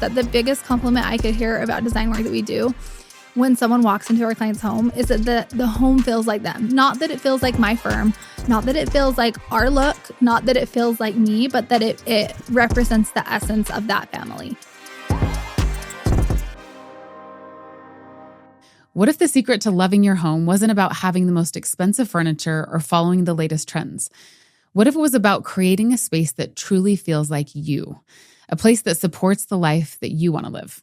That the biggest compliment I could hear about design work that we do when someone walks into our client's home is that the home feels like them. Not that it feels like my firm, not that it feels like our look, not that it feels like me, but that it represents the essence of that family. What if the secret to loving your home wasn't about having the most expensive furniture or following the latest trends? What if it was about creating a space that truly feels like you, a place that supports the life that you want to live?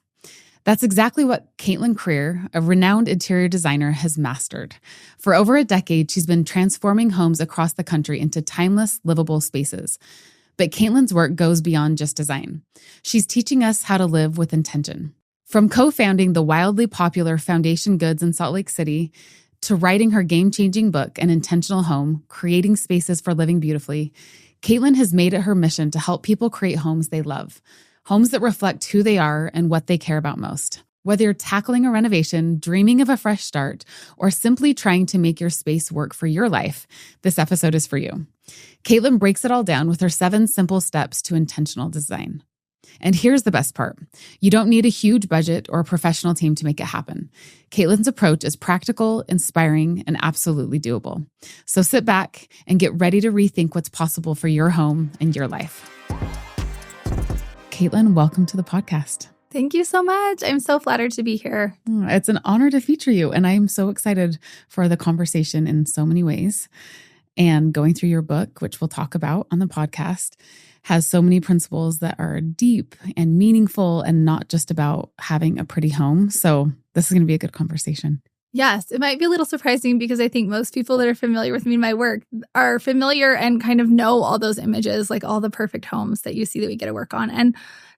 That's exactly what Caitlin Creer, a renowned interior designer, has mastered. For over a decade, she's been transforming homes across the country into timeless, livable spaces. But Caitlin's work goes beyond just design. She's teaching us how to live with intention. From co-founding the wildly popular Foundation Goods in Salt Lake City to writing her game-changing book, An Intentional Home, Creating Spaces for Living Beautifully, Caitlin has made it her mission to help people create homes they love, homes that reflect who they are and what they care about most. Whether you're tackling a renovation, dreaming of a fresh start, or simply trying to make your space work for your life, this episode is for you. Caitlin breaks it all down with her 7 simple steps to intentional design. And here's the best part. You don't need a huge budget or a professional team to make it happen. Caitlin's approach is practical, inspiring, and absolutely doable. So sit back and get ready to rethink what's possible for your home and your life. Caitlin, welcome to the podcast. Thank you so much. I'm so flattered to be here. It's an honor to feature you, and I am so excited for the conversation in so many ways. And going through your book, which we'll talk about on the podcast, has so many principles that are deep and meaningful and not just about having a pretty home. So this is going to be a good conversation. Yes, it might be a little surprising because I think most people that are familiar with me and my work are familiar and kind of know all those images, like all the perfect homes that you see that we get to work on. And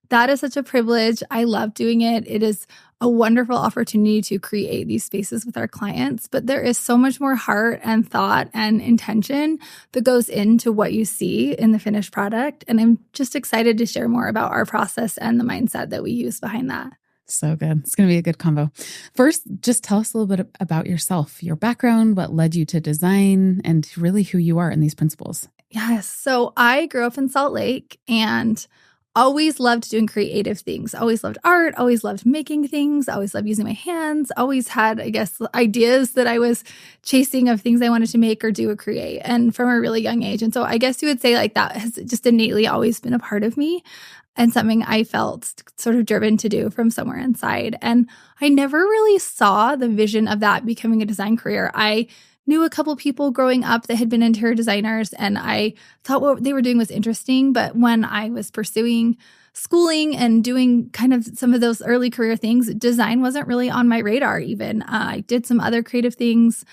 that is such a privilege. I love doing it. It is a wonderful opportunity to create these spaces with our clients, but there is so much more heart and thought and intention that goes into what you see in the finished product. And I'm just excited to share more about our process and the mindset that we use behind that. So good. It's going to be a good combo. First, just tell us a little bit about yourself, your background, what led you to design, and really who you are in these principles. Yes. So I grew up in Salt Lake and always loved doing creative things. Always loved art, always loved making things, always loved using my hands, always had, I guess, ideas that I was chasing of things I wanted to make or do or create, and from a really young age. And so I guess you would say like that has just innately always been a part of me and something I felt sort of driven to do from somewhere inside. And I never really saw the vision of that becoming a design career. I knew a couple people growing up that had been interior designers, and I thought what they were doing was interesting. But when I was pursuing schooling and doing kind of some of those early career things, design wasn't really on my radar even. I did some other creative things,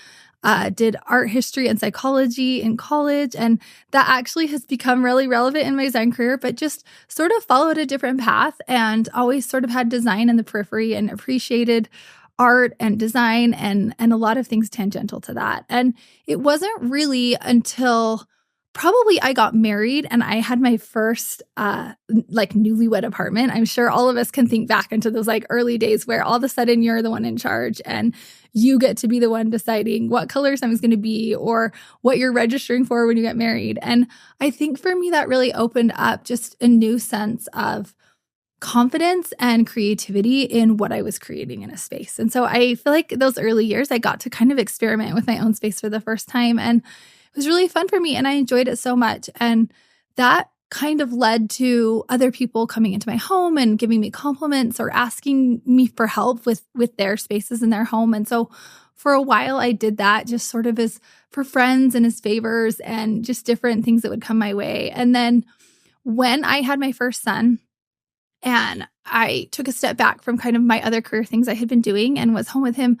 did art history and psychology in college, and that actually has become really relevant in my design career, but just sort of followed a different path and always sort of had design in the periphery and appreciated art and design and a lot of things tangential to that. And it wasn't really until probably I got married and I had my first like newlywed apartment. I'm sure all of us can think back into those like early days where all of a sudden you're the one in charge and you get to be the one deciding what color something's going to be or what you're registering for when you get married. And I think for me that really opened up just a new sense of confidence and creativity in what I was creating in a space. And so I feel like those early years, I got to kind of experiment with my own space for the first time. And it was really fun for me and I enjoyed it so much. And that kind of led to other people coming into my home and giving me compliments or asking me for help with their spaces in their home. And so for a while, I did that just sort of as for friends and as favors and just different things that would come my way. And then when I had my first son, and I took a step back from kind of my other career things I had been doing and was home with him,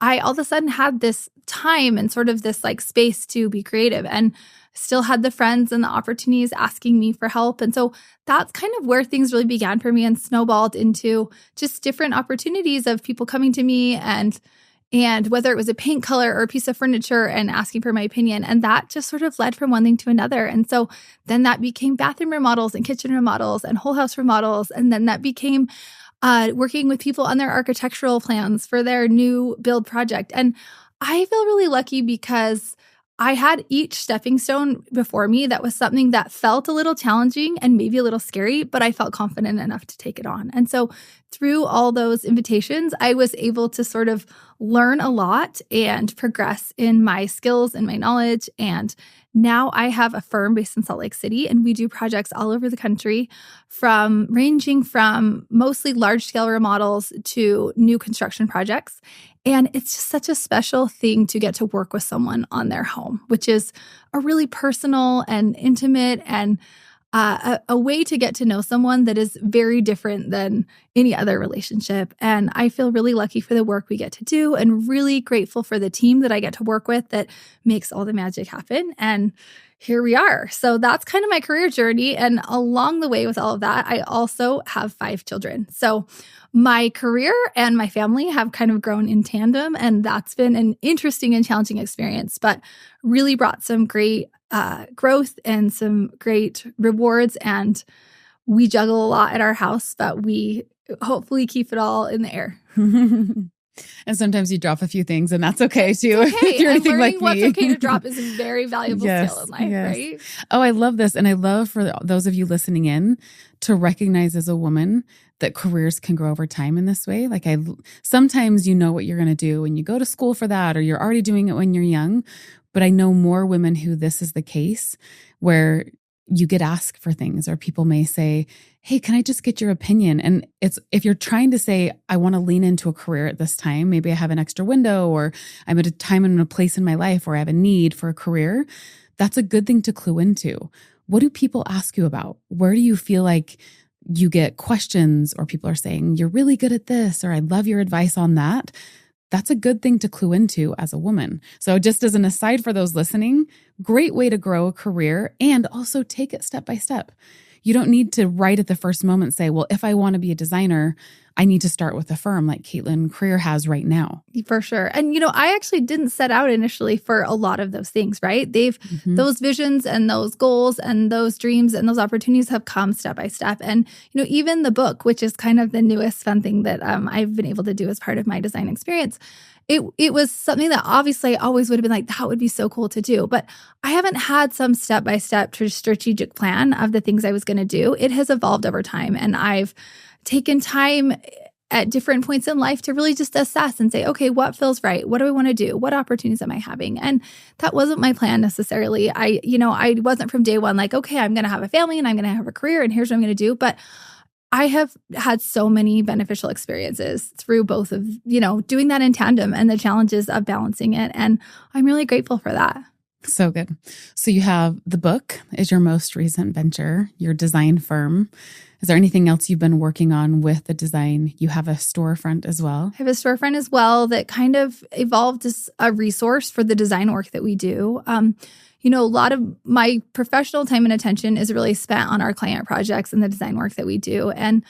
I all of a sudden had this time and sort of this like space to be creative and still had the friends and the opportunities asking me for help. And so that's kind of where things really began for me and snowballed into just different opportunities of people coming to me and whether it was a paint color or a piece of furniture and asking for my opinion. And that just sort of led from one thing to another. And so then that became bathroom remodels and kitchen remodels and whole house remodels. And then that became working with people on their architectural plans for their new build project. And I feel really lucky because I had each stepping stone before me that was something that felt a little challenging and maybe a little scary, but I felt confident enough to take it on. And so through all those invitations, I was able to sort of learn a lot and progress in my skills and my knowledge. And now I have a firm based in Salt Lake City, and we do projects all over the country, ranging from mostly large scale remodels to new construction projects. And it's just such a special thing to get to work with someone on their home, which is a really personal and intimate and a way to get to know someone that is very different than any other relationship. And I feel really lucky for the work we get to do and really grateful for the team that I get to work with that makes all the magic happen. And here we are. So that's kind of my career journey. And along the way with all of that, I also have 5 children. So my career and my family have kind of grown in tandem, and that's been an interesting and challenging experience, but really brought some great growth and some great rewards. And we juggle a lot at our house, but we hopefully keep it all in the air. And sometimes you drop a few things, and that's okay too. Okay. If you're anything learning like what's me. okay to drop is a very valuable skill in life, right? Oh, I love this. And I love for those of you listening in to recognize as a woman that careers can grow over time in this way. Like sometimes you know what you're going to do and you go to school for that, or you're already doing it when you're young. But I know more women who this is the case, where you get asked for things, or people may say, hey, can I just get your opinion? And if you're trying to say, I want to lean into a career at this time, maybe I have an extra window, or I'm at a time and a place in my life where I have a need for a career, that's a good thing to clue into. What do people ask you about? Where do you feel like you get questions, or people are saying, you're really good at this, or I love your advice on that? That's a good thing to clue into as a woman. So just as an aside for those listening, great way to grow a career and also take it step by step. You don't need to right at the first moment say, well, if I want to be a designer, I need to start with a firm like Caitlin Creer has right now. For sure. And, I actually didn't set out initially for a lot of those things, right? Those visions and those goals and those dreams and those opportunities have come step by step. And, even the book, which is kind of the newest fun thing that I've been able to do as part of my design experience, it was something that obviously I always would have been like, that would be so cool to do. But I haven't had some step-by-step strategic plan of the things I was going to do. It has evolved over time. And I've taken time at different points in life to really just assess and say, okay, what feels right? What do I want to do? What opportunities am I having? And that wasn't my plan necessarily. I wasn't from day one like, okay, I'm going to have a family and I'm going to have a career and here's what I'm going to do. But I have had so many beneficial experiences through both of, doing that in tandem and the challenges of balancing it. And I'm really grateful for that. So good. So you have the book is your most recent venture, your design firm. Is there anything else you've been working on with the design? You have a storefront as well. I have a storefront as well that kind of evolved as a resource for the design work that we do. A lot of my professional time and attention is really spent on our client projects and the design work that we do. And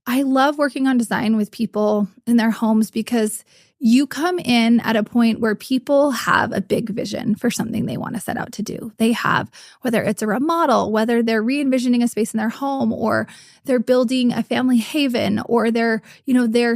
I love working on design with people in their homes because you come in at a point where people have a big vision for something they want to set out to do. They have, whether it's a remodel, whether they're re-envisioning a space in their home, or they're building a family haven, or they're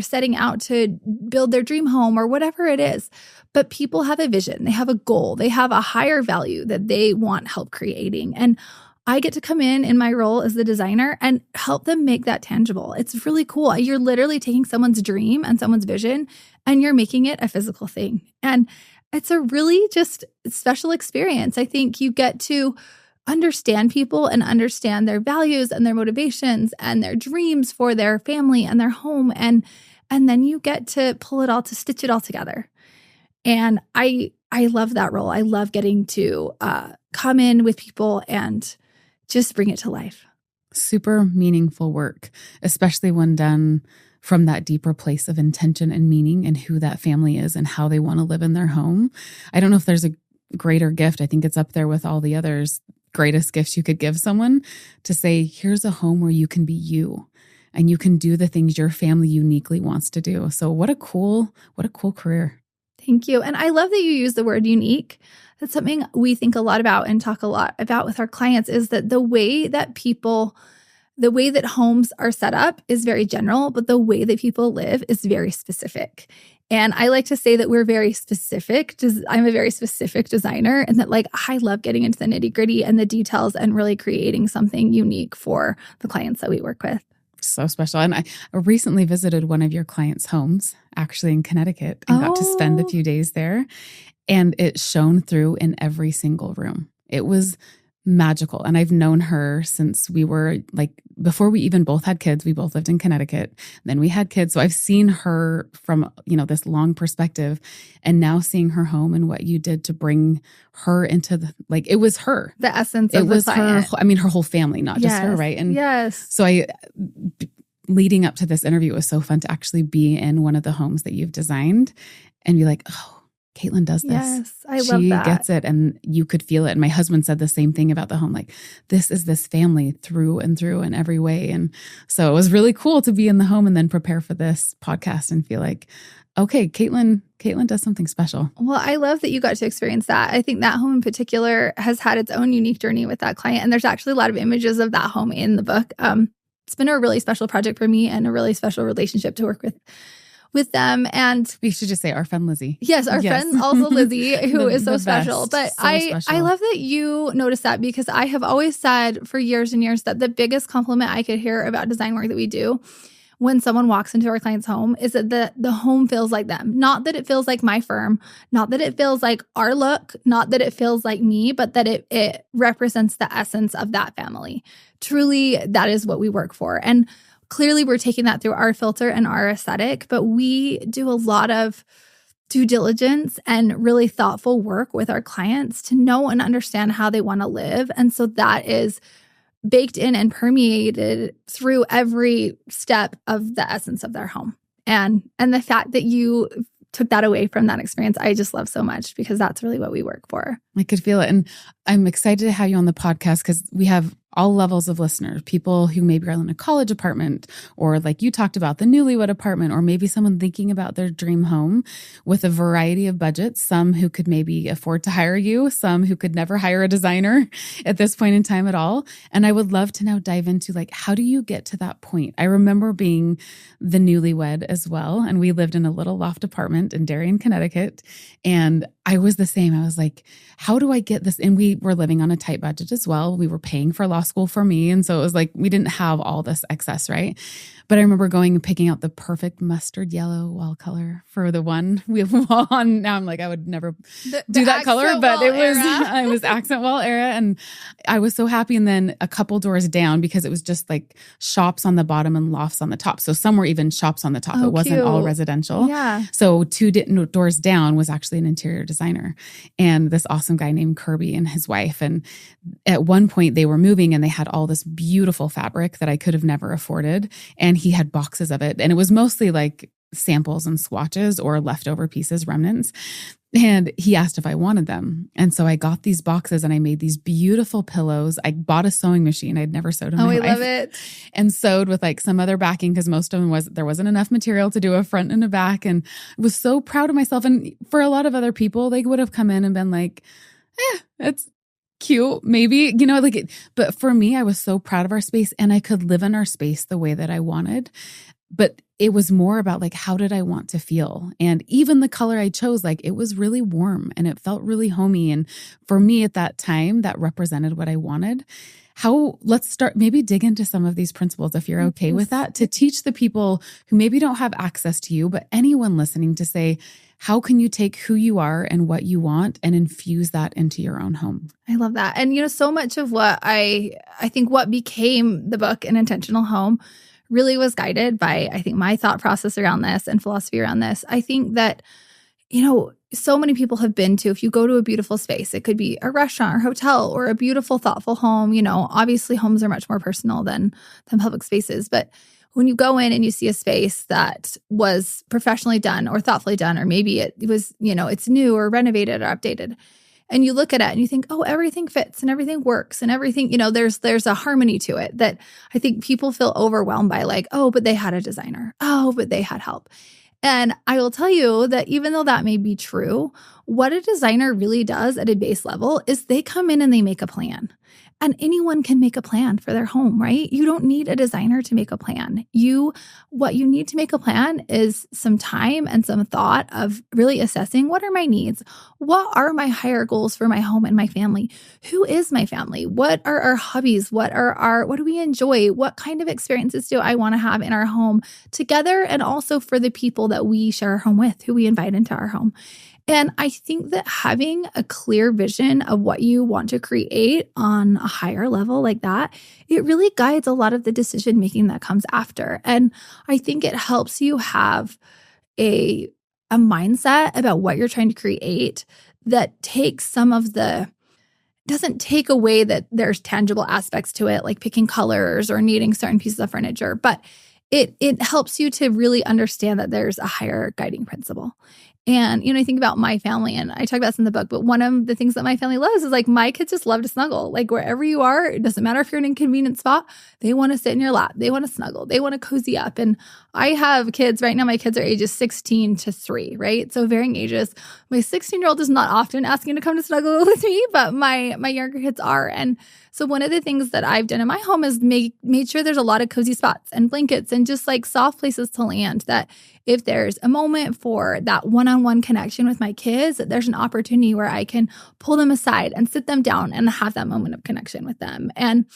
setting out to build their dream home, or whatever it is. But people have a vision, they have a goal, they have a higher value that they want help creating. And I get to come in my role as the designer and help them make that tangible. It's really cool. You're literally taking someone's dream and someone's vision and you're making it a physical thing. And it's a really just special experience. I think you get to understand people and understand their values and their motivations and their dreams for their family and their home. And then you get to stitch it all together. And I love that role. I love getting to come in with people and just bring it to life. Super meaningful work, especially when done from that deeper place of intention and meaning and who that family is and how they want to live in their home. I don't know if there's a greater gift. I think it's up there with all the others, greatest gifts you could give someone, to say, here's a home where you can be you and you can do the things your family uniquely wants to do. So what a cool career. Thank you. And I love that you use the word unique. That's something we think a lot about and talk a lot about with our clients, is that the way that homes are set up is very general, but the way that people live is very specific. And I like to say that we're very specific. I'm a very specific designer, and that like I love getting into the nitty-gritty and the details and really creating something unique for the clients that we work with. So special. And I recently visited one of your clients' homes, actually in Connecticut, and got to spend a few days there. And it shone through in every single room. It was magical. And I've known her since we were like, before we even both had kids. We both lived in Connecticut. Then we had kids. So I've seen her from, this long perspective, and now seeing her home and what you did to bring her into it was her. The essence of the client. Her whole family, not just her, right? And yes. So leading up to this interview, it was so fun to actually be in one of the homes that you've designed and be like, oh, Caitlin does this. Yes, I love that. She gets it, and you could feel it. And my husband said the same thing about the home. Like, this is this family through and through in every way. And so it was really cool to be in the home and then prepare for this podcast and feel like, okay, Caitlin does something special. Well, I love that you got to experience that. I think that home in particular has had its own unique journey with that client. And there's actually a lot of images of that home in the book. It's been a really special project for me and a really special relationship to work with them. And we should just say our friend Lizzy. Yes, our friend also Lizzy, who is so special. But so I love that you noticed that, because I have always said for years and years that the biggest compliment I could hear about design work that we do when someone walks into our client's home is that the home feels like them. Not that it feels like my firm, not that it feels like our look, not that it feels like me, but that it represents the essence of that family. Truly, that is what we work for. And clearly, we're taking that through our filter and our aesthetic, but we do a lot of due diligence and really thoughtful work with our clients to know and understand how they want to live. And so that is baked in and permeated through every step of the essence of their home. And the fact that you took that away from that experience, I just love so much, because that's really what we work for. I could feel it. And I'm excited to have you on the podcast because we have all levels of listeners, people who maybe are in a college apartment, or like you talked about, the newlywed apartment, or maybe someone thinking about their dream home with a variety of budgets, some who could maybe afford to hire you, some who could never hire a designer at this point in time at all. And I would love to now dive into how do you get to that point? I remember being the newlywed as well. And we lived in a little loft apartment in Darien, Connecticut. And I was the same. I was like, how do I get this? And we were living on a tight budget as well. We were paying for law school for me. And so it was like, we didn't have all this excess, right? But I remember going and picking out the perfect mustard yellow wall color for the one we have wall on. Now I'm like, I would never do that color, but it was accent wall era. And I was so happy. And then a couple doors down, because it was just like shops on the bottom and lofts on the top. So some were even shops on the top. It wasn't all residential. Yeah. So two doors down was actually an interior designer and this awesome guy named Kirby and his wife. And at one point they were moving and they had all this beautiful fabric that I could have never afforded. And he had boxes of it. And it was mostly like samples and swatches or leftover pieces, remnants. And he asked if I wanted them. And so I got these boxes and I made these beautiful pillows. I bought a sewing machine. I'd never sewed in my life. I love it. And sewed with like some other backing, because most of them there wasn't enough material to do a front and a back. And I was so proud of myself. And for a lot of other people, they would have come in and been like, it's cute, maybe, but for me, I was so proud of our space and I could live in our space the way that I wanted. But it was more about like, how did I want to feel? And even the color I chose, like it was really warm and it felt really homey. And for me at that time, that represented what I wanted. Let's start, maybe dig into some of these principles, if you're okay with that, to teach the people who maybe don't have access to you, but anyone listening, to say, how can you take who you are and what you want and infuse that into your own home? I love that. And, so much of what I think what became the book, An Intentional Home, really was guided by, I think, my thought process around this and philosophy around this. I think that, so many people have been to, if you go to a beautiful space, it could be a restaurant or hotel or a beautiful, thoughtful home. Obviously homes are much more personal than public spaces. But when you go in and you see a space that was professionally done or thoughtfully done, or maybe it was, it's new or renovated or updated, and you look at it and you think, oh, everything fits and everything works and everything, there's a harmony to it that I think people feel overwhelmed by, like, oh, but they had a designer. Oh, but they had help. And I will tell you that even though that may be true, what a designer really does at a base level is they come in and they make a plan. And anyone can make a plan for their home, right? You don't need a designer to make a plan. What you need to make a plan is some time and some thought of really assessing, what are my needs? What are my higher goals for my home and my family? Who is my family? What are our hobbies? What do we enjoy? What kind of experiences do I want to have in our home together, and also for the people that we share our home with, who we invite into our home? And I think that having a clear vision of what you want to create on a higher level like that, it really guides a lot of the decision making that comes after. And I think it helps you have a mindset about what you're trying to create that takes some of the doesn't take away that there's tangible aspects to it, like picking colors or needing certain pieces of furniture, but it helps you to really understand that there's a higher guiding principle. And, I think about my family, and I talk about this in the book, but one of the things that my family loves is like, my kids just love to snuggle. Like wherever you are, it doesn't matter if you're in an inconvenient spot, they want to sit in your lap. They want to snuggle. They want to cozy up. And I have kids right now, my kids are ages 16 to 3, right? So varying ages. My 16-year-old is not often asking to come to snuggle with me, but my younger kids are. And so one of the things that I've done in my home is made sure there's a lot of cozy spots and blankets and just like soft places to land, that if there's a moment for that one-on-one connection with my kids, that there's an opportunity where I can pull them aside and sit them down and have that moment of connection with them. And,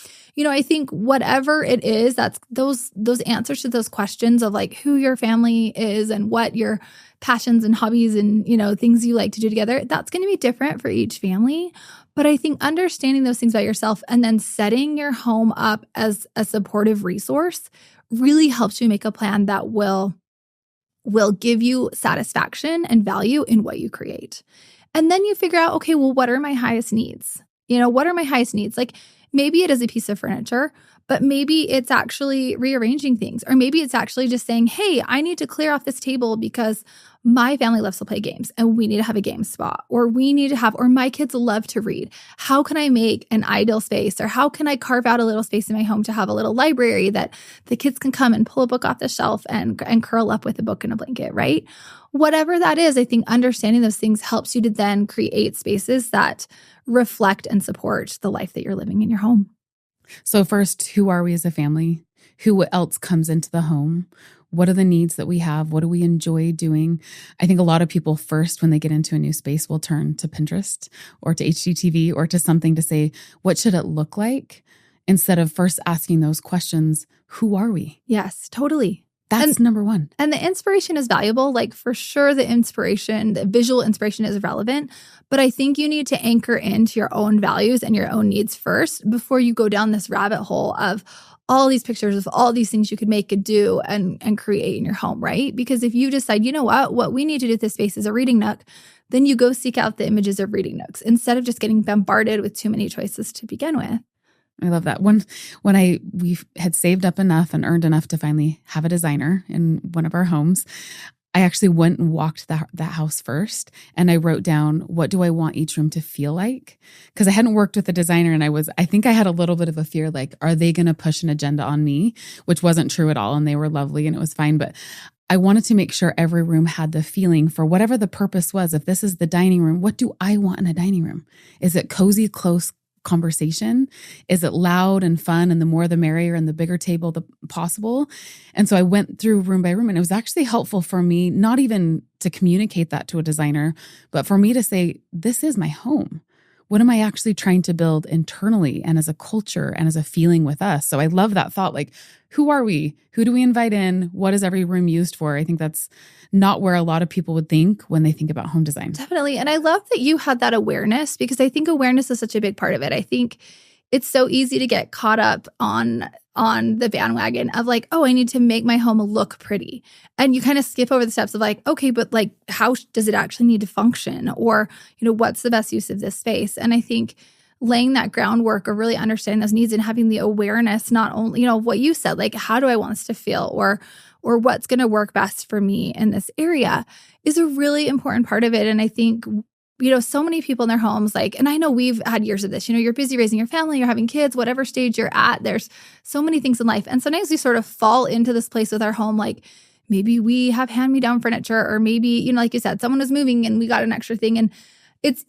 I think whatever it is, that's those answers to those questions of like who your family is and what your passions and hobbies and, things you like to do together, that's going to be different for each family. But I think understanding those things about yourself and then setting your home up as a supportive resource really helps you make a plan that will give you satisfaction and value in what you create. And then you figure out, okay, well, what are my highest needs? What are my highest needs? Like maybe it is a piece of furniture, but maybe it's actually rearranging things. Or maybe it's actually just saying, hey, I need to clear off this table because my family loves to play games and we need to have a game spot. Or my kids love to read. How can I make an ideal space? Or how can I carve out a little space in my home to have a little library that the kids can come and pull a book off the shelf and curl up with a book and a blanket, right? Whatever that is, I think understanding those things helps you to then create spaces that reflect and support the life that you're living in your home. So first, who are we as a family? Who else comes into the home? What are the needs that we have? What do we enjoy doing? I think a lot of people first, when they get into a new space, will turn to Pinterest or to HGTV or to something to say, what should it look like? Instead of first asking those questions, who are we? Yes, totally. That's number one. And the inspiration is valuable. Like for sure, the visual inspiration is relevant. But I think you need to anchor into your own values and your own needs first before you go down this rabbit hole of all these pictures of all these things you could make and do and create in your home, right? Because if you decide, what we need to do with this space is a reading nook, then you go seek out the images of reading nooks instead of just getting bombarded with too many choices to begin with. I love that. When we had saved up enough and earned enough to finally have a designer in one of our homes, I actually went and walked that house first, and I wrote down, what do I want each room to feel like? Because I hadn't worked with a designer, and I think I had a little bit of a fear, like, are they going to push an agenda on me? Which wasn't true at all, and they were lovely and it was fine. But I wanted to make sure every room had the feeling for whatever the purpose was. If this is the dining room, what do I want in a dining room? Is it cozy, close conversation? Is it loud and fun, and the more the merrier, and the bigger table the possible? And so I went through room by room, and it was actually helpful for me, not even to communicate that to a designer, but for me to say, this is my home. What am I actually trying to build internally and as a culture and as a feeling with us? So I love that thought. Like, who are we? Who do we invite in? What is every room used for? I think that's not where a lot of people would think when they think about home design. Definitely. And I love that you had that awareness, because I think awareness is such a big part of it. I think it's so easy to get caught up on the bandwagon of like, oh, I need to make my home look pretty. And you kind of skip over the steps of like, okay, but like, how does it actually need to function? Or, what's the best use of this space? And I think laying that groundwork of really understanding those needs and having the awareness, not only, what you said, like, how do I want this to feel? Or what's going to work best for me in this area is a really important part of it. And I think, so many people in their homes, like, and I know we've had years of this, you're busy raising your family, you're having kids, whatever stage you're at, there's so many things in life. And sometimes we sort of fall into this place with our home, like maybe we have hand-me-down furniture, or maybe, like you said, someone was moving and we got an extra thing. And it's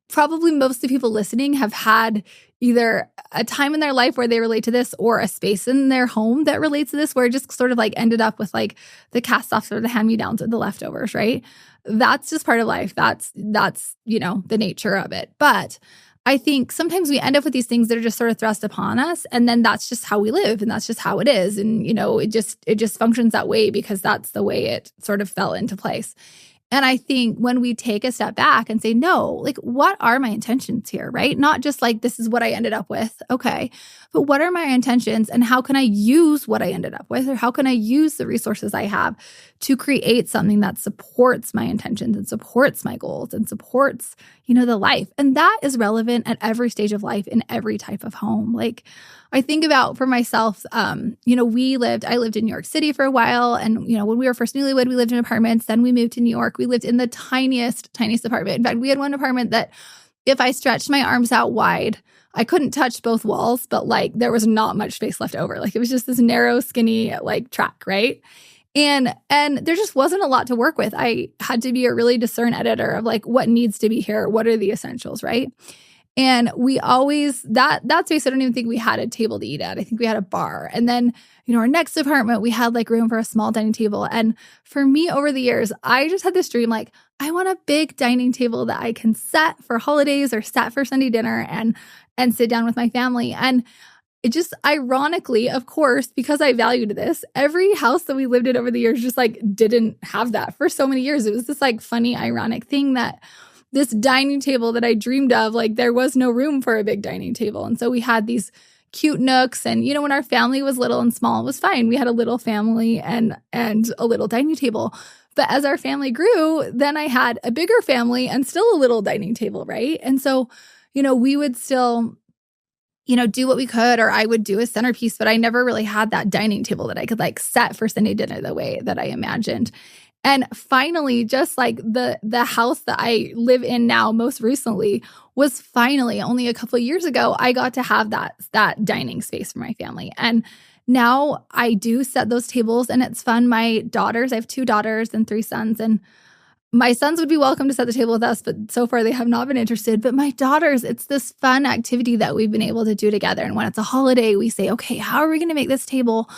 probably most of the people listening have had either a time in their life where they relate to this or a space in their home that relates to this, where it just sort of like ended up with like the cast-offs or the hand-me-downs or the leftovers, right? That's just part of life. That's, the nature of it. But I think sometimes we end up with these things that are just sort of thrust upon us, and then that's just how we live, and that's just how it is. And, it just functions that way because that's the way it sort of fell into place. And I think when we take a step back and say, no, like, what are my intentions here, right? Not just like, this is what I ended up with. Okay. But what are my intentions, and how can I use what I ended up with? Or how can I use the resources I have to create something that supports my intentions and supports my goals and supports, the life? And that is relevant at every stage of life in every type of home. Like, I think about for myself, I lived in New York City for a while. And, when we were first newlywed, we lived in apartments. Then we moved to New York. We lived in the tiniest apartment. In fact, we had one apartment that if I stretched my arms out wide, I couldn't touch both walls, but like there was not much space left over. Like it was just this narrow, skinny like track, right? And there just wasn't a lot to work with. I had to be a really discerned editor of like what needs to be here, what are the essentials, right? And we always, that space, I don't even think we had a table to eat at. I think we had a bar. And then, our next apartment, we had like room for a small dining table. And for me over the years, I just had this dream, like, I want a big dining table that I can set for holidays or set for Sunday dinner and sit down with my family. And it just ironically, of course, because I valued this, every house that we lived in over the years just like didn't have that for so many years. It was this like funny, ironic thing that this dining table that I dreamed of, like there was no room for a big dining table. And so we had these cute nooks. And, when our family was little and small, it was fine. We had a little family and a little dining table. But as our family grew, then I had a bigger family and still a little dining table, right? And so, we would still, do what we could, or I would do a centerpiece, but I never really had that dining table that I could like set for Sunday dinner the way that I imagined. And finally, just like the house that I live in now most recently was finally only a couple of years ago, I got to have that dining space for my family. And now I do set those tables and it's fun. I have 2 daughters and 3 sons, and my sons would be welcome to set the table with us, but so far they have not been interested. But my daughters, it's this fun activity that we've been able to do together. And when it's a holiday, we say, okay, how are we going to make this table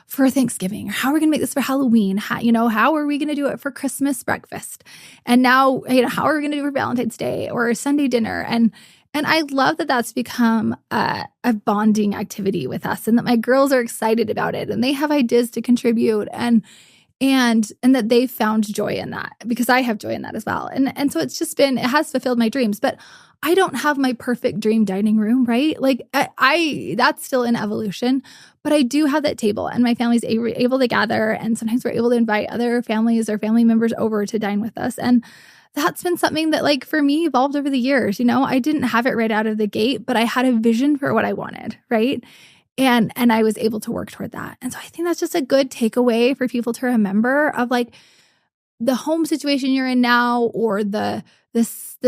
for Thanksgiving? Or how are we going to make this for Halloween? How are we going to do it for Christmas breakfast? And now, how are we going to do it for Valentine's Day or Sunday dinner? And I love that that's become a bonding activity with us, and that my girls are excited about it and they have ideas to contribute, and that they've found joy in that because I have joy in that as well. And so it's just it has fulfilled my dreams. But I don't have my perfect dream dining room, right? Like I that's still in evolution, but I do have that table, and my family's able to gather, and sometimes we're able to invite other families or family members over to dine with us. And that's been something that like for me evolved over the years. I didn't have it right out of the gate, but I had a vision for what I wanted, right? And I was able to work toward that. And so I think that's just a good takeaway for people to remember of like the home situation you're in now, or the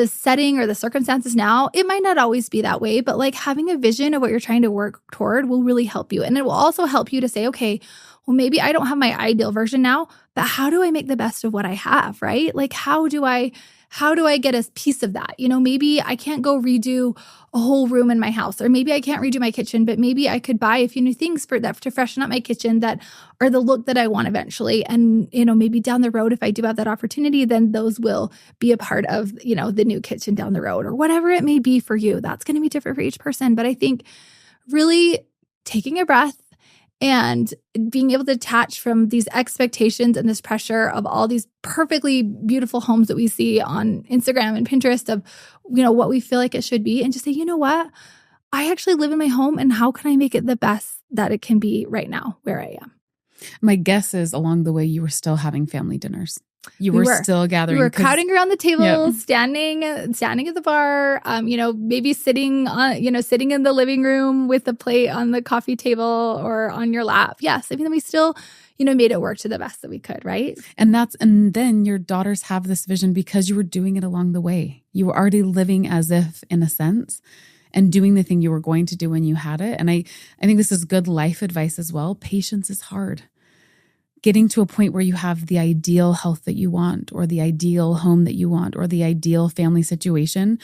setting or the circumstances now. It might not always be that way, but like having a vision of what you're trying to work toward will really help you. And it will also help you to say, okay, well, maybe I don't have my ideal version now, but how do I make the best of what I have, right? Like, how do I get a piece of that? Maybe I can't go redo a whole room in my house, or maybe I can't redo my kitchen, but maybe I could buy a few new things for that to freshen up my kitchen that are the look that I want eventually. And, maybe down the road, if I do have that opportunity, then those will be a part of, the new kitchen down the road, or whatever it may be for you. That's going to be different for each person. But I think really taking a breath and being able to detach from these expectations and this pressure of all these perfectly beautiful homes that we see on Instagram and Pinterest of, what we feel like it should be, and just say, you know what? I actually live in my home, and how can I make it the best that it can be right now where I am? My guess is along the way, you were still having family dinners. You were still gathering. We were crowding around the table, standing at the bar, maybe sitting in the living room with a plate on the coffee table or on your lap. Yes. I mean, we still, made it work to the best that we could. Right. And then your daughters have this vision because you were doing it along the way. You were already living as if, in a sense, and doing the thing you were going to do when you had it. And I think this is good life advice as well. Patience is hard. Getting to a point where you have the ideal health that you want, or the ideal home that you want, or the ideal family situation.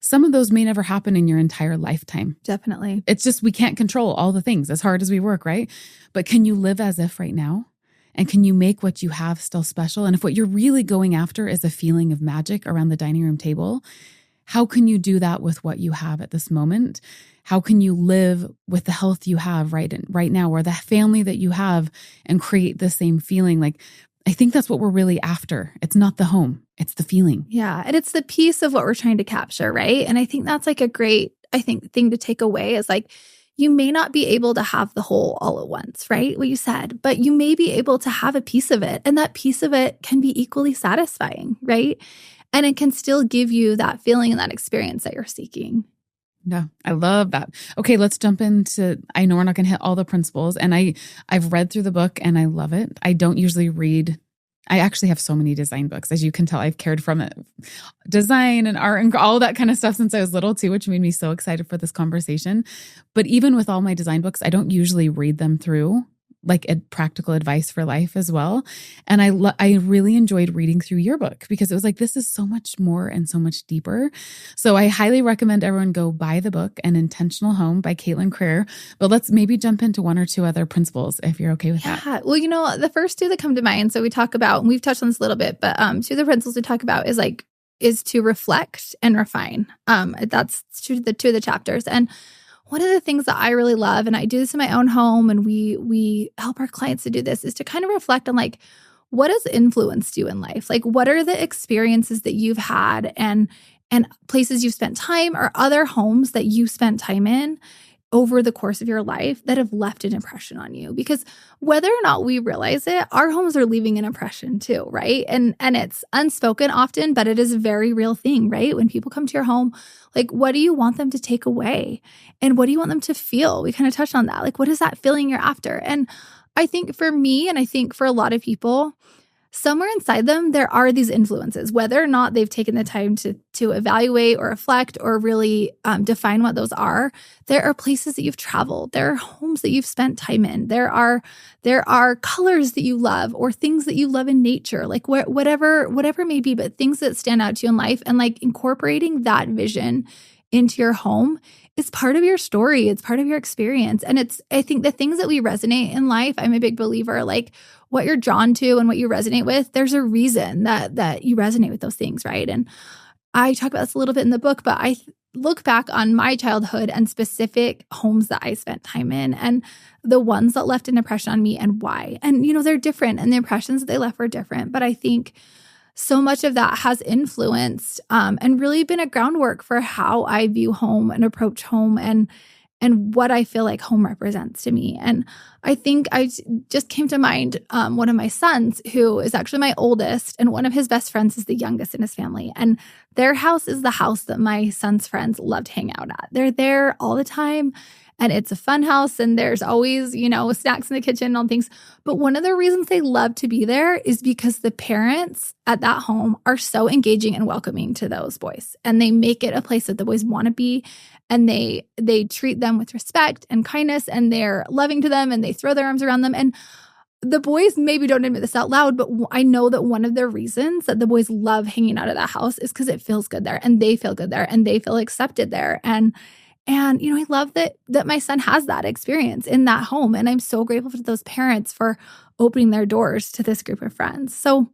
some of those may never happen in your entire lifetime. Definitely. It's just, we can't control all the things as hard as we work, right? But can you live as if right now? And can you make what you have still special? And if what you're really going after is a feeling of magic around the dining room table, how can you do that with what you have at this moment? How can you live with the health you have right now, or the family that you have, and create the same feeling? Like, I think that's what we're really after. It's not the home, it's the feeling. Yeah. And it's the piece of what we're trying to capture, right? And I think that's like a great, thing to take away is like, you may not be able to have the whole all at once, right? What you said, but you may be able to have a piece of it. And that piece of it can be equally satisfying, right? And it can still give you that feeling and that experience that you're seeking. Yeah, I love that. Okay, let's jump into, I know we're not going to hit all the principles, and I've read through the book and I love it. I don't usually read. I actually have so many design books. As you can tell, I've cared from it, design and art and all that kind of stuff since I was little too, which made me so excited for this conversation. But even with all my design books, I don't usually read them through, like a practical advice for life as well. And I really enjoyed reading through your book because it was like, this is so much more and so much deeper. So I highly recommend everyone go buy the book, An Intentional Home by Caitlin Creer. But let's maybe jump into one or two other principles if you're okay with that. Yeah. Well, the first two that come to mind, so we talk about, and we've touched on this a little bit, but two of the principles we talk about is to reflect and refine. That's two of the chapters. And one of the things that I really love, and I do this in my own home, and we help our clients to do this, is to kind of reflect on like, what has influenced you in life? Like, what are the experiences that you've had and places you've spent time, or other homes that you spent time in over the course of your life that have left an impression on you? Because whether or not we realize it, our homes are leaving an impression too, right? And it's unspoken often, but it is a very real thing, right? When people come to your home, like, what do you want them to take away? And what do you want them to feel? We kind of touched on that. Like, what is that feeling you're after? And I think for me, and I think for a lot of people, somewhere inside them, there are these influences, whether or not they've taken the time to evaluate or reflect or really define what those are. There are places that you've traveled. There are homes that you've spent time in. There are colors that you love, or things that you love in nature, like whatever it may be, but things that stand out to you in life, and like incorporating that vision into your home is part of your story. It's part of your experience. And I think the things that we resonate in life, I'm a big believer, like what you're drawn to and what you resonate with, there's a reason that you resonate with those things, right? And I talk about this a little bit in the book, but I look back on my childhood and specific homes that I spent time in, and the ones that left an impression on me and why. And, they're different, and the impressions that they left were different. But I think so much of that has influenced and really been a groundwork for how I view home and approach home, and what I feel like home represents to me. And I think I just came to mind one of my sons, who is actually my oldest, and one of his best friends is the youngest in his family. And their house is the house that my son's friends love to hang out at. They're there all the time. And it's a fun house, and there's always, snacks in the kitchen and all things. But one of the reasons they love to be there is because the parents at that home are so engaging and welcoming to those boys. And they make it a place that the boys want to be. And they treat them with respect and kindness, and they're loving to them, and they throw their arms around them. And the boys maybe don't admit this out loud, but I know that one of the reasons that the boys love hanging out of that house is because it feels good there, and they feel good there, and they feel accepted there. And I love that my son has that experience in that home. And I'm so grateful to those parents for opening their doors to this group of friends. So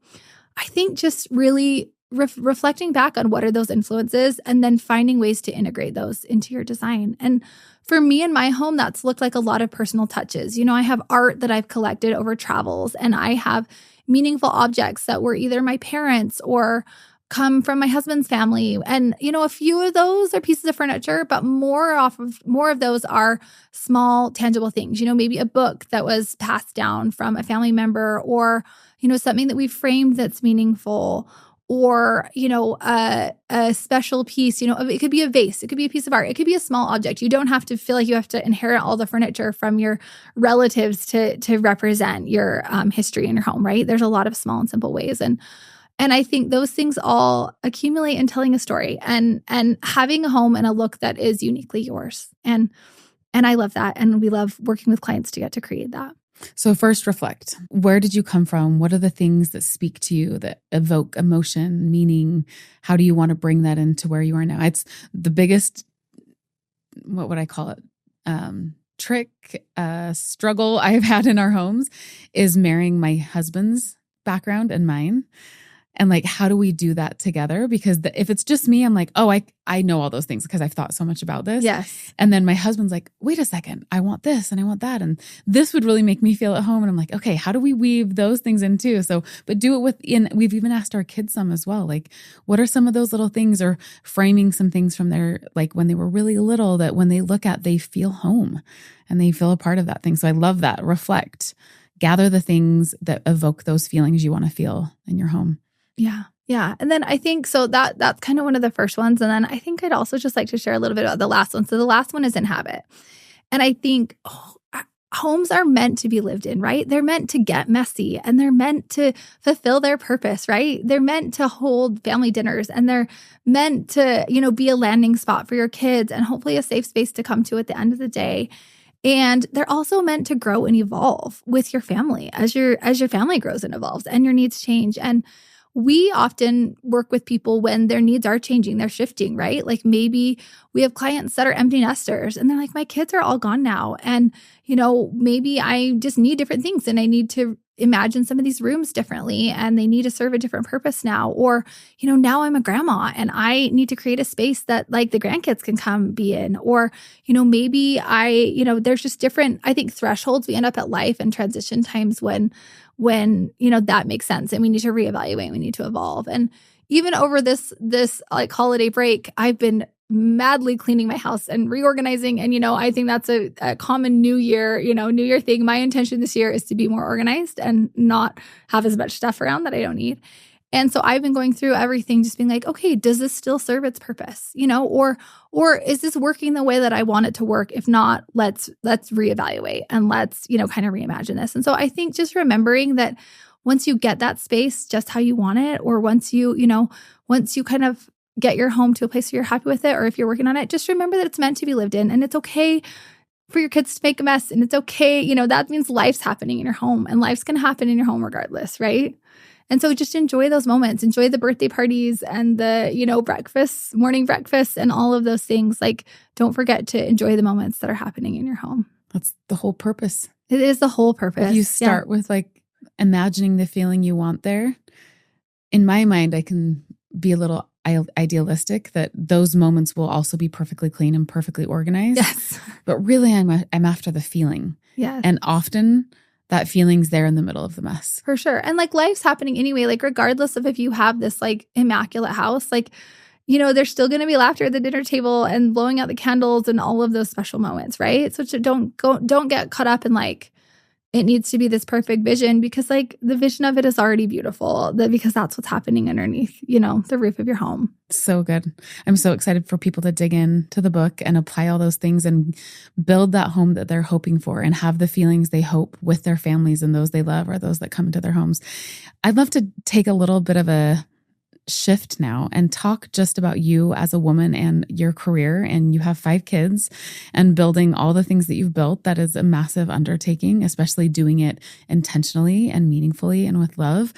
I think just really reflecting back on what are those influences, and then finding ways to integrate those into your design. And for me in my home, that's looked like a lot of personal touches. I have art that I've collected over travels, and I have meaningful objects that were either my parents or come from my husband's family. And, a few of those are pieces of furniture, but more of those are small, tangible things. Maybe a book that was passed down from a family member, or, something that we framed that's meaningful, or, a special piece, it could be a vase, it could be a piece of art, it could be a small object. You don't have to feel like you have to inherit all the furniture from your relatives to represent your history in your home, right? There's a lot of small and simple ways. And I think those things all accumulate in telling a story and having a home and a look that is uniquely yours. And I love that. And we love working with clients to get to create that. So first reflect. Where did you come from? What are the things that speak to you, that evoke emotion, meaning? How do you want to bring that into where you are now? It's the biggest, what would I call it? Trick, struggle I've had in our homes is marrying my husband's background and mine. And like, how do we do that together? Because if it's just me, I'm like, oh, I know all those things because I've thought so much about this. Yes. And then my husband's like, wait a second, I want this and I want that. And this would really make me feel at home. And I'm like, okay, how do we weave those things in too? So, but do it we've even asked our kids some as well. Like, what are some of those little things, or framing some things from their, like when they were really little, that when they look at, they feel home and they feel a part of that thing. So I love that. Reflect, gather the things that evoke those feelings you want to feel in your home. Yeah. Yeah. And then I think, so that's kind of one of the first ones. And then I think I'd also just like to share a little bit about the last one. So the last one is inhabit. And I think homes are meant to be lived in, right? They're meant to get messy, and they're meant to fulfill their purpose, right? They're meant to hold family dinners, and they're meant to, be a landing spot for your kids, and hopefully a safe space to come to at the end of the day. And they're also meant to grow and evolve with your family as your family grows and evolves and your needs change. And we often work with people when their needs are changing, they're shifting, right? Like maybe we have clients that are empty nesters and they're like, my kids are all gone now. And, maybe I just need different things and I need to imagine some of these rooms differently and they need to serve a different purpose now. Or, now I'm a grandma and I need to create a space that like the grandkids can come be in. Or, maybe there's just different, I think, thresholds we end up at life and transition times when that makes sense and we need to reevaluate, we need to evolve. And even over this like holiday break, I've been madly cleaning my house and reorganizing. And, I think that's a common New Year thing. My intention this year is to be more organized and not have as much stuff around that I don't need. And so I've been going through everything, just being like, okay, does this still serve its purpose? Or is this working the way that I want it to work? If not, let's reevaluate and let's, kind of reimagine this. And so I think just remembering that once you get that space just how you want it, or once you kind of get your home to a place where you're happy with it, or if you're working on it, just remember that it's meant to be lived in, and it's okay for your kids to make a mess, and it's okay. That means life's happening in your home, and life's going to happen in your home regardless, right? And so just enjoy those moments, enjoy the birthday parties and the, breakfasts, morning breakfasts, and all of those things. Like, don't forget to enjoy the moments that are happening in your home. That's the whole purpose. It is the whole purpose. If you start with like imagining the feeling you want there. In my mind, I can be a little idealistic that those moments will also be perfectly clean and perfectly organized. Yes. But really, I'm after the feeling. Yes. And often that feeling's there in the middle of the mess. For sure. And like life's happening anyway, like regardless of if you have this like immaculate house, like, there's still going to be laughter at the dinner table and blowing out the candles and all of those special moments, right? So don't get caught up in like, it needs to be this perfect vision, because like the vision of it is already beautiful, because that's what's happening underneath, the roof of your home. So good. I'm so excited for people to dig in to the book and apply all those things and build that home that they're hoping for and have the feelings they hope with their families and those they love or those that come into their homes. I'd love to take a little bit of a shift now and talk just about you as a woman and your career. And you have 5 kids and building all the things that you've built. That is a massive undertaking, especially doing it intentionally and meaningfully and with love.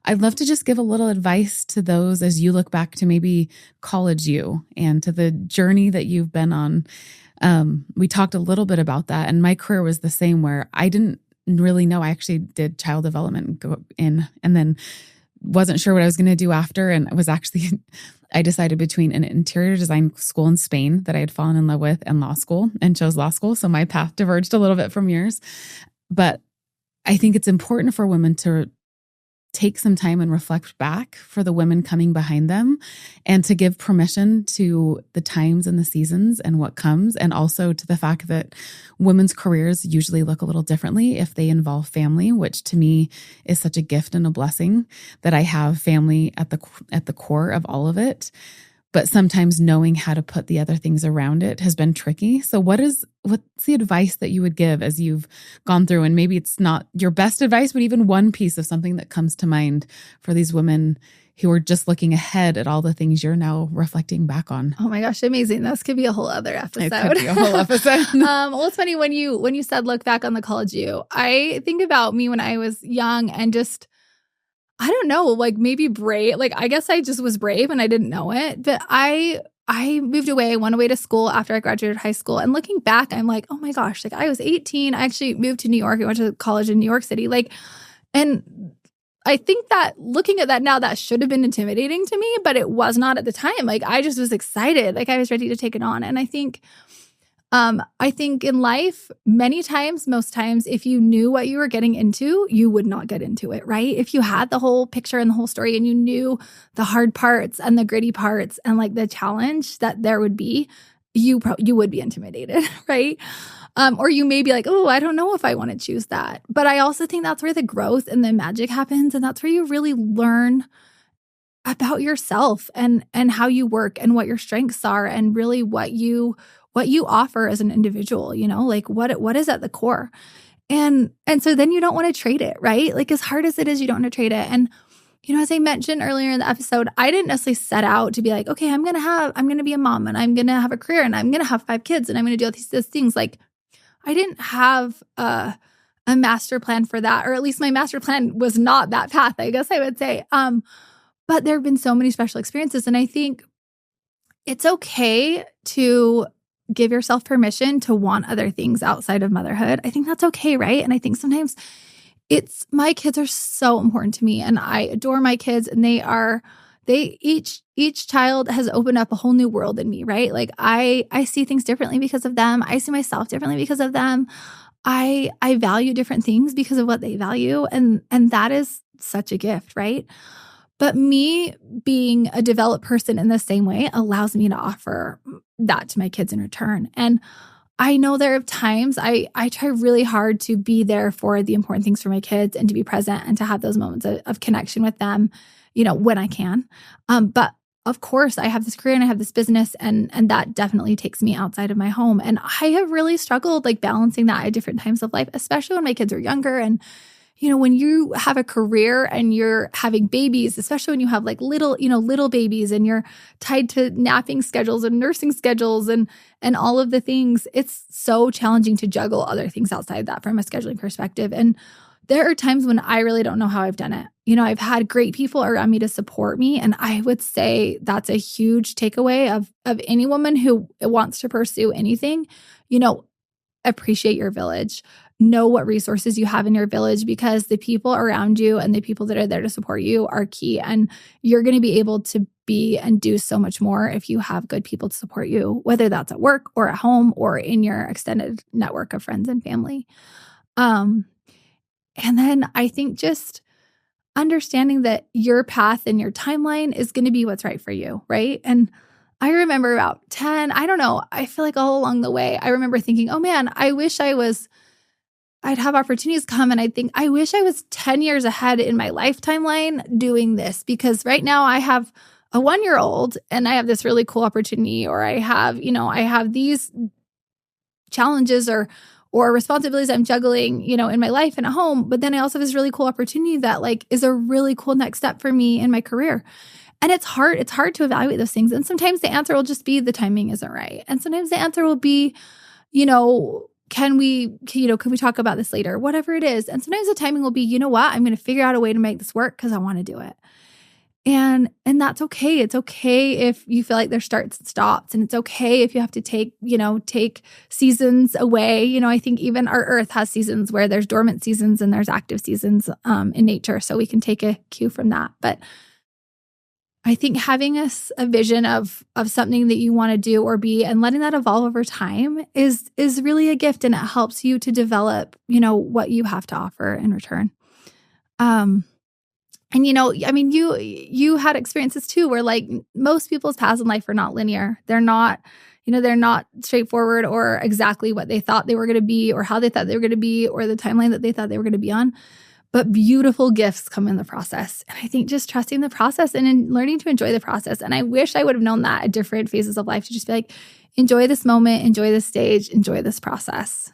I'd love to just give a little advice to those as you look back to maybe college you and to the journey that you've been on. We talked a little bit about that, and my career was the same, where I didn't really know. I actually did child development go in and then wasn't sure what I was going to do after. And I decided between an interior design school in Spain that I had fallen in love with and law school, and chose law school. So my path diverged a little bit from yours. But I think it's important for women to take some time and reflect back for the women coming behind them, and to give permission to the times and the seasons and what comes, and also to the fact that women's careers usually look a little differently if they involve family, which to me is such a gift and a blessing that I have family at the core of all of it. But sometimes knowing how to put the other things around it has been tricky. So what's the advice that you would give as you've gone through? And maybe it's not your best advice, but even one piece of something that comes to mind for these women who are just looking ahead at all the things you're now reflecting back on. Oh my gosh, amazing. This could be a whole other episode. It could be a whole episode. Well, it's funny when you said look back on the college you, I think about me when I was young and just, I don't know, like maybe brave. Like, I guess I just was brave and I didn't know it. But I moved away, went away to school after I graduated high school. And looking back, I'm like, oh my gosh, like I was 18. I actually moved to New York. I went to college in New York City. Like, and I think that looking at that now, that should have been intimidating to me, but it was not at the time. Like, I just was excited. Like, I was ready to take it on. And I think in life, many times, most times, if you knew what you were getting into, you would not get into it, right? If you had the whole picture and the whole story and you knew the hard parts and the gritty parts and like the challenge that there would be, you would be intimidated, right? Or you may be like, oh, I don't know if I want to choose that. But I also think that's where the growth and the magic happens. And that's where you really learn about yourself and how you work and what your strengths are and really what you offer as an individual, like what is at the core. And so then you don't want to trade it, right? Like as hard as it is, you don't want to trade it. And as I mentioned earlier in the episode, I didn't necessarily set out to be like, okay, I'm going to be a mom and I'm going to have a career and I'm going to have 5 kids and I'm going to do all these things. Like I didn't have a master plan for that, or at least my master plan was not that path, I guess I would say. But there have been so many special experiences. And I think it's okay to give yourself permission to want other things outside of motherhood. I think that's okay, right? And I think sometimes my kids are so important to me and I adore my kids and each child has opened up a whole new world in me, right? Like I see things differently because of them. I see myself differently because of them. I value different things because of what they value. And that is such a gift, right? But me being a developed person in the same way allows me to offer that to my kids in return. And I know there are times I try really hard to be there for the important things for my kids and to be present and to have those moments of connection with them, when I can. But of course, I have this career and I have this business and that definitely takes me outside of my home. And I have really struggled like balancing that at different times of life, especially when my kids are younger. And when you have a career and you're having babies, especially when you have like little babies and you're tied to napping schedules and nursing schedules and all of the things, it's so challenging to juggle other things outside that from a scheduling perspective. And there are times when I really don't know how I've done it. I've had great people around me to support me. And I would say that's a huge takeaway of any woman who wants to pursue anything, appreciate your village. Know what resources you have in your village because the people around you and the people that are there to support you are key. And you're going to be able to be and do so much more if you have good people to support you, whether that's at work or at home or in your extended network of friends and family. And then I think just understanding that your path and your timeline is going to be what's right for you, right? And I remember about 10, I don't know, I feel like all along the way, I remember thinking, oh man, I'd have opportunities come and I'd think, I wish I was 10 years ahead in my life timeline doing this because right now I have a 1-year-old and I have this really cool opportunity or I have these challenges or responsibilities I'm juggling, in my life and at home. But then I also have this really cool opportunity that like is a really cool next step for me in my career. And it's hard to evaluate those things. And sometimes the answer will just be the timing isn't right. And sometimes the answer will be, can we talk about this later? Whatever it is. And sometimes the timing will be, you know what? I'm going to figure out a way to make this work because I want to do it. And that's okay. It's okay if you feel like there's starts and stops. And it's okay if you have to take seasons away. I think even our earth has seasons where there's dormant seasons and there's active seasons in nature. So we can take a cue from that. But I think having a vision of something that you want to do or be and letting that evolve over time is really a gift and it helps you to develop, what you have to offer in return. And you had experiences too where like most people's paths in life are not linear. They're not straightforward or exactly what they thought they were going to be or how they thought they were going to be or the timeline that they thought they were going to be on. But beautiful gifts come in the process. And I think just trusting the process and in learning to enjoy the process. And I wish I would have known that at different phases of life to just be like, enjoy this moment, enjoy this stage, enjoy this process.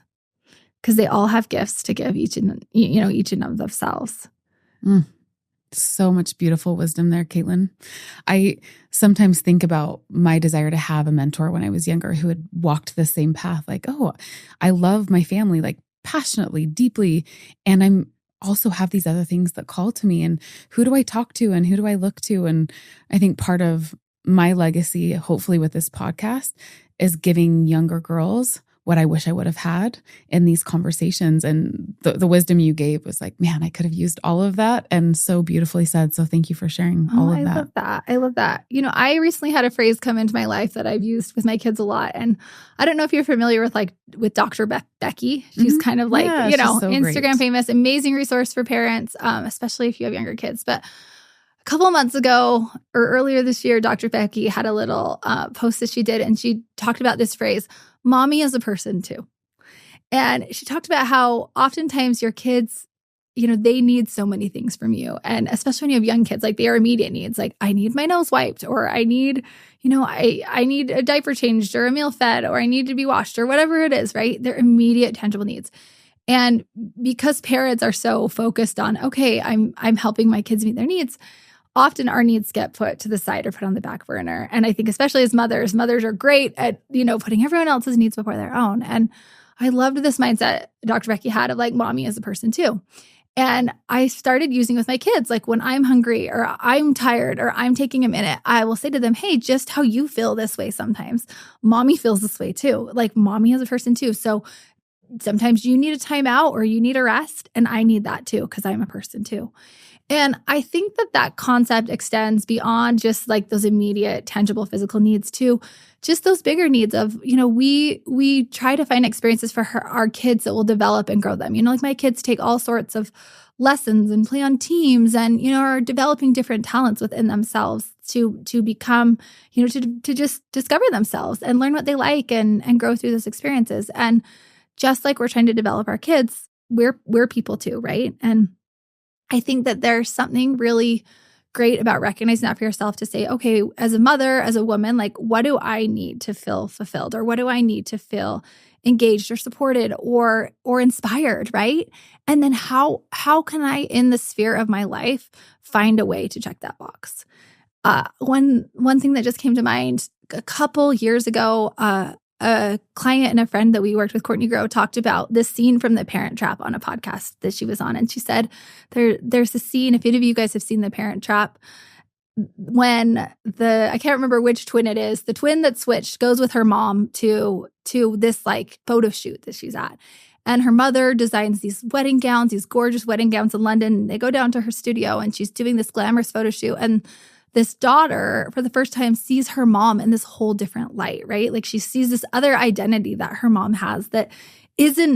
Because they all have gifts to give each and of themselves. So much beautiful wisdom there, Caitlin. I sometimes think about my desire to have a mentor when I was younger who had walked the same path. Like, oh, I love my family, like passionately, deeply. And I'm also have these other things that call to me. And who do I talk to and who do I look to? And I think part of my legacy, hopefully with this podcast, is giving younger girls what I wish I would have had in these conversations. And the wisdom you gave was like, man, I could have used all of that, and so beautifully said. So thank you for sharing all of that. I love that. I love that. I recently had a phrase come into my life that I've used with my kids a lot. And I don't know if you're familiar with Dr. Becky. She's kind of like, she's so Instagram great. famous, amazing resource for parents, especially if you have younger kids. But a couple of months ago or earlier this year, Dr. Becky had a little post that she did, and she talked about this phrase, mommy is a person too. And she talked about how oftentimes your kids, they need so many things from you. And especially when you have young kids, like their immediate needs, like I need my nose wiped, or I need, I need a diaper changed or a meal fed, or I need to be washed, or whatever it is, right? Their immediate tangible needs. And because parents are so focused on, okay, I'm helping my kids meet their needs, often our needs get put to the side or put on the back burner. And I think especially as mothers are great at, putting everyone else's needs before their own. And I loved this mindset Dr. Becky had of like, mommy is a person too. And I started using with my kids, like when I'm hungry or I'm tired or I'm taking a minute, I will say to them, hey, just how you feel this way sometimes. Mommy feels this way too. Like mommy is a person too. So sometimes you need a timeout or you need a rest, and I need that too because I'm a person too. And I think that concept extends beyond just like those immediate, tangible physical needs to just those bigger needs of, we try to find experiences for our kids that will develop and grow them. Like my kids take all sorts of lessons and play on teams and, are developing different talents within themselves to become, to just discover themselves and learn what they like and grow through those experiences. And just like we're trying to develop our kids, we're people too, right? And I think that there's something really great about recognizing that for yourself to say, okay, as a mother, as a woman, like what do I need to feel fulfilled, or what do I need to feel engaged or supported or inspired, right? And then how can I, in the sphere of my life, find a way to check that box? One thing that just came to mind a couple years ago, a client and a friend that we worked with, Courtney Grow, talked about this scene from The Parent Trap on a podcast that she was on. And she said, there's a scene, if any of you guys have seen The Parent Trap, when I can't remember which twin it is, the twin that switched goes with her mom to this like photo shoot that she's at. And her mother designs these wedding gowns, these gorgeous wedding gowns in London. They go down to her studio and she's doing this glamorous photo shoot. And this daughter, for the first time, sees her mom in this whole different light, right? Like she sees this other identity that her mom has that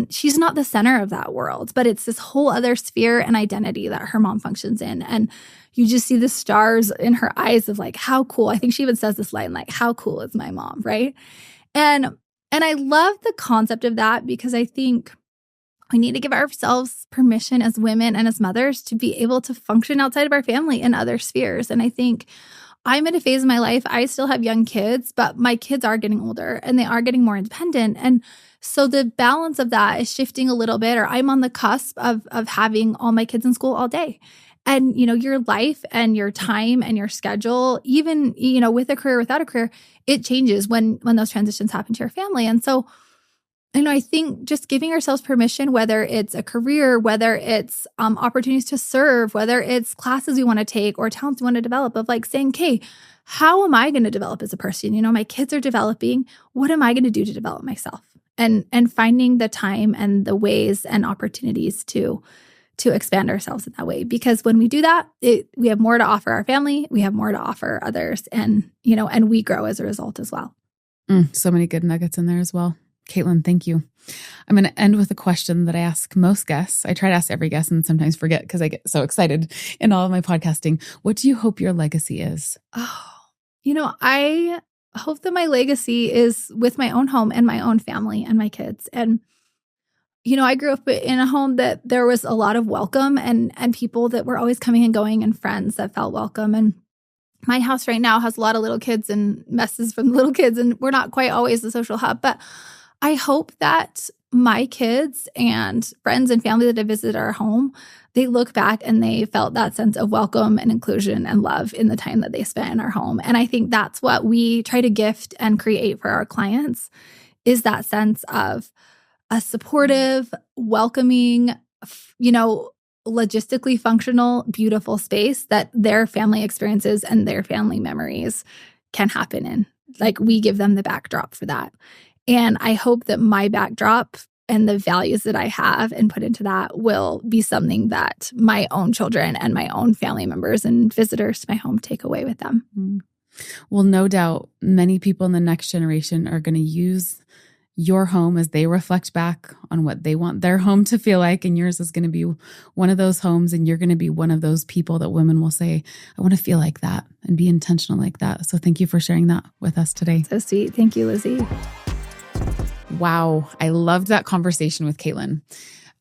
she's not the center of that world, but it's this whole other sphere and identity that her mom functions in. And you just see the stars in her eyes of like, how cool. I think she even says this line, like, how cool is my mom, right? And I love the concept of that because I think we need to give ourselves permission as women and as mothers to be able to function outside of our family in other spheres. And I think I'm in a phase of my life, I still have young kids, but my kids are getting older and they are getting more independent. And so the balance of that is shifting a little bit, or I'm on the cusp of having all my kids in school all day. And, your life and your time and your schedule, even, with a career, without a career, it changes when those transitions happen to your family. And so I think just giving ourselves permission, whether it's a career, whether it's opportunities to serve, whether it's classes we want to take or talents we want to develop, of like saying, okay, how am I going to develop as a person? My kids are developing. What am I going to do to develop myself? And finding the time and the ways and opportunities to expand ourselves in that way. Because when we do that, we have more to offer our family, we have more to offer others, and we grow as a result as well. So many good nuggets in there as well. Caitlin, thank you. I'm going to end with a question that I ask most guests. I try to ask every guest and sometimes forget because I get so excited in all of my podcasting. What do you hope your legacy is? I hope that my legacy is with my own home and my own family and my kids. And, I grew up in a home that there was a lot of welcome and people that were always coming and going, and friends that felt welcome. And my house right now has a lot of little kids and messes from the little kids, and we're not quite always the social hub, but I hope that my kids and friends and family that have visited our home, they look back and they felt that sense of welcome and inclusion and love in the time that they spent in our home. And I think that's what we try to gift and create for our clients, is that sense of a supportive, welcoming, logistically functional, beautiful space that their family experiences and their family memories can happen in. Like, we give them the backdrop for that. And I hope that my backdrop and the values that I have and put into that will be something that my own children and my own family members and visitors to my home take away with them. Well, no doubt many people in the next generation are going to use your home as they reflect back on what they want their home to feel like. And yours is going to be one of those homes. And you're going to be one of those people that women will say, I want to feel like that and be intentional like that. So thank you for sharing that with us today. So sweet. Thank you, Lizzy. Wow. I loved that conversation with Caitlin.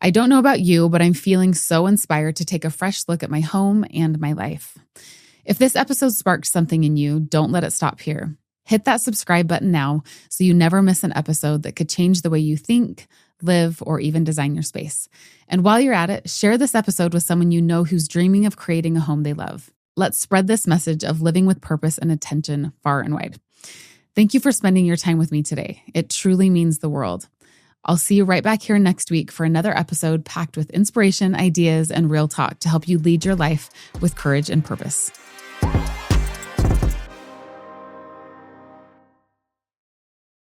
I don't know about you, but I'm feeling so inspired to take a fresh look at my home and my life. If this episode sparked something in you, don't let it stop here. Hit that subscribe button now so you never miss an episode that could change the way you think, live, or even design your space. And while you're at it, share this episode with someone you know who's dreaming of creating a home they love. Let's spread this message of living with purpose and attention far and wide. Thank you for spending your time with me today. It truly means the world. I'll see you right back here next week for another episode packed with inspiration, ideas, and real talk to help you lead your life with courage and purpose.